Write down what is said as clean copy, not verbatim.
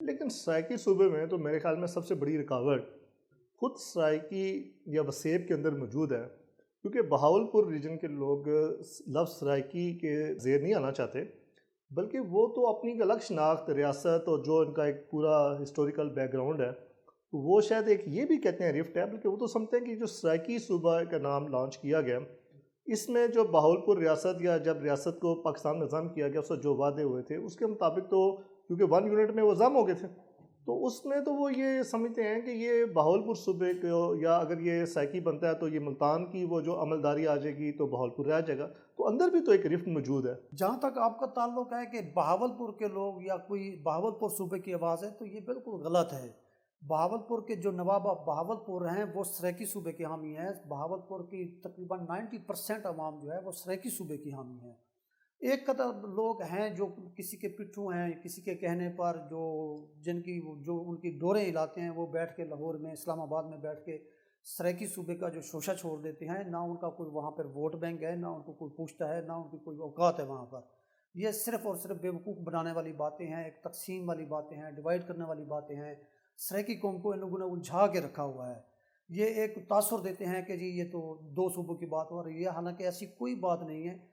لیکن سرائکی صوبے میں تو میرے خیال میں سب سے بڑی رکاوٹ خود سرائکی یا وسیب کے اندر موجود ہے، کیونکہ بہاولپور ریجن کے لوگ لفظ سرائکی کے زیر نہیں آنا چاہتے، بلکہ وہ تو اپنی ایک الگ شناخت ریاست اور جو ان کا ایک پورا ہسٹوریکل بیک گراؤنڈ ہے، تو وہ شاید ایک یہ بھی کہتے ہیں رفٹ ہے، بلکہ وہ تو سمجھتے ہیں کہ جو سرائکی صوبہ کا نام لانچ کیا گیا، اس میں جو بہاولپور ریاست یا جب ریاست کو پاکستان میں ضم کیا گیا اس وقت جو وعدے ہوئے تھے اس کے مطابق تو کیونکہ 1 یونٹ میں وہ ضم ہو گئے تھے، تو اس میں تو وہ یہ سمجھتے ہیں کہ یہ بہاولپور صوبے کو یا اگر یہ سائیکی بنتا ہے تو یہ ملتان کی وہ جو عملداری آ جائے گی تو بہاولپور رہ جائے گا، تو اندر بھی تو ایک رفٹ موجود ہے۔ جہاں تک آپ کا تعلق ہے کہ بہاولپور کے لوگ یا کوئی بہاولپور صوبے کی آواز ہے، تو یہ بالکل غلط ہے۔ بہاولپور کے جو نواب بہاولپور ہیں وہ سرائکی صوبے کے حامی ہیں۔ بہاولپور کی تقریباً 90% عوام جو ہے وہ سرائکی صوبے کی حامی ہیں۔ ایک قدر لوگ ہیں جو کسی کے پٹھو ہیں، کسی کے کہنے پر جن کی جو ان کی ڈوریں ہلاتے ہیں، وہ بیٹھ کے لاہور میں، اسلام آباد میں بیٹھ کے سرائکی صوبے کا جو شوشہ چھوڑ دیتے ہیں۔ نہ ان کا کوئی وہاں پر ووٹ بینک ہے، نہ ان کو کوئی پوچھتا ہے، نہ ان کی کوئی اوقات ہے وہاں پر۔ یہ صرف اور صرف بیوقوف بنانے والی باتیں ہیں، ایک تقسیم والی باتیں ہیں، ڈیوائیڈ کرنے والی باتیں ہیں۔ سرائکی قوم کو ان لوگوں نے الجھا کے رکھا ہوا ہے۔ یہ ایک تاثر دیتے ہیں کہ جی یہ تو دو صوبوں کی بات ہو رہی ہے، حالانکہ ایسی کوئی بات نہیں ہے۔